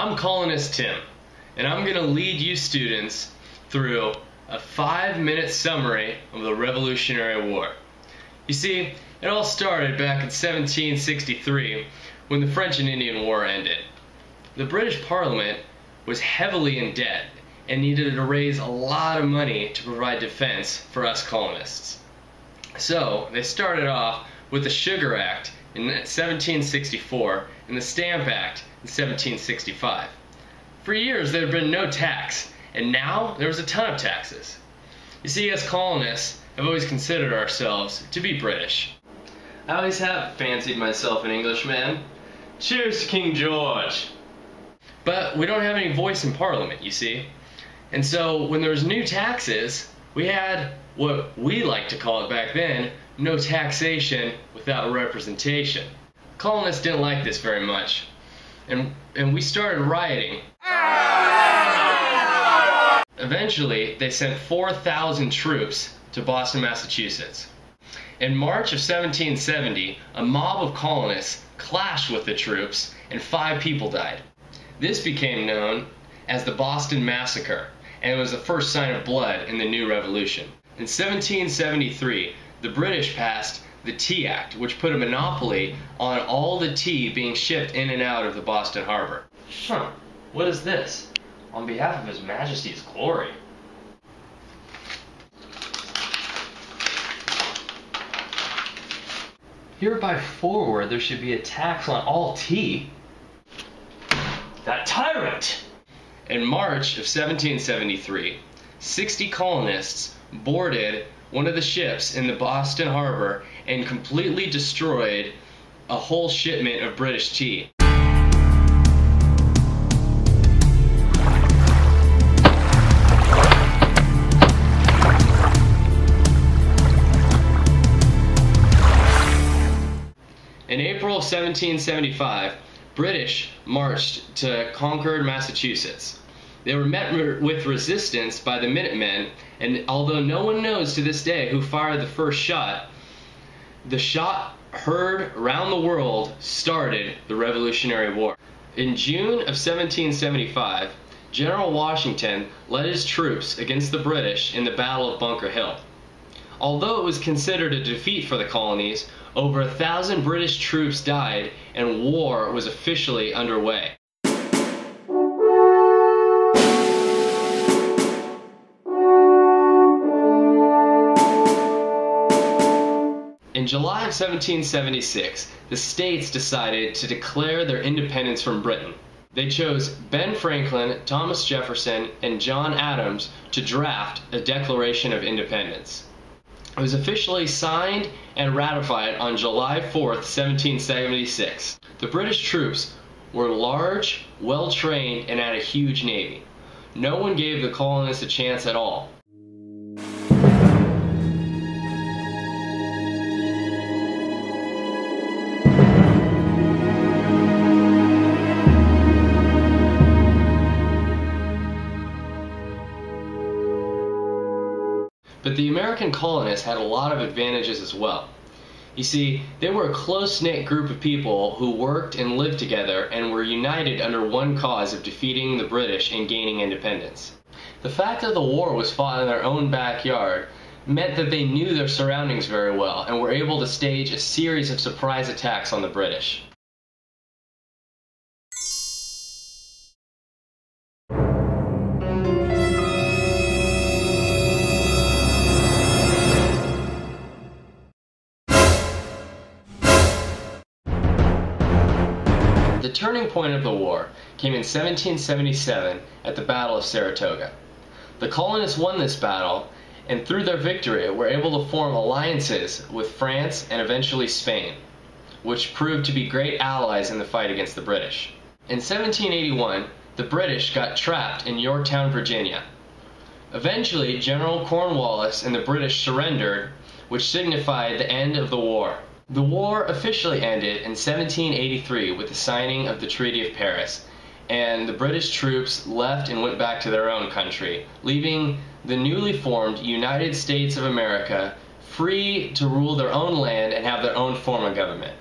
I'm Colonist Tim, and I'm going to lead you students through a 5-minute summary of the Revolutionary War. You see, it all started back in 1763 when the French and Indian War ended. The British Parliament was heavily in debt and needed to raise a lot of money to provide defense for us colonists. So they started off with the Sugar Act in 1764 and the Stamp Act in 1765. For years there had been no tax, and now there was a ton of taxes. You see, as colonists have always considered ourselves to be British. I always have fancied myself an Englishman. Cheers to King George! But we don't have any voice in Parliament, you see. And so when there was new taxes, we had what we like to call it back then, no taxation without representation. Colonists didn't like this very much, and we started rioting. Eventually, they sent 4,000 troops to Boston, Massachusetts. In March of 1770, a mob of colonists clashed with the troops and 5 people died. This became known as the Boston Massacre, and it was the first sign of blood in the new revolution. In 1773, the British passed the Tea Act, which put a monopoly on all the tea being shipped in and out of the Boston Harbor. What is this? On behalf of His Majesty's glory. Hereby forward there should be a tax on all tea. That tyrant! In March of 1773, 60 colonists boarded one of the ships in the Boston Harbor and completely destroyed a whole shipment of British tea. In April of 1775, British marched to Concord, Massachusetts. They were met with resistance by the Minutemen, and although no one knows to this day who fired the first shot, the shot heard around the world started the Revolutionary War. In June of 1775, General Washington led his troops against the British in the Battle of Bunker Hill. Although it was considered a defeat for the colonies, over 1,000 British troops died and war was officially underway. In July of 1776, the states decided to declare their independence from Britain. They chose Ben Franklin, Thomas Jefferson, and John Adams to draft a Declaration of Independence. It was officially signed and ratified on July 4th, 1776. The British troops were large, well-trained, and had a huge navy. No one gave the colonists a chance at all. But the American colonists had a lot of advantages as well. You see, they were a close-knit group of people who worked and lived together and were united under one cause of defeating the British and gaining independence. The fact that the war was fought in their own backyard meant that they knew their surroundings very well and were able to stage a series of surprise attacks on the British. The turning point of the war came in 1777 at the Battle of Saratoga. The colonists won this battle, and through their victory were able to form alliances with France and eventually Spain, which proved to be great allies in the fight against the British. In 1781, the British got trapped in Yorktown, Virginia. Eventually, General Cornwallis and the British surrendered, which signified the end of the war. The war officially ended in 1783 with the signing of the Treaty of Paris, and the British troops left and went back to their own country, leaving the newly formed United States of America free to rule their own land and have their own form of government.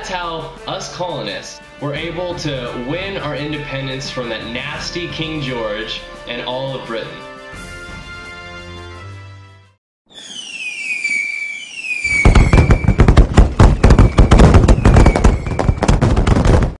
that's how us colonists were able to win our independence from that nasty King George and all of Britain.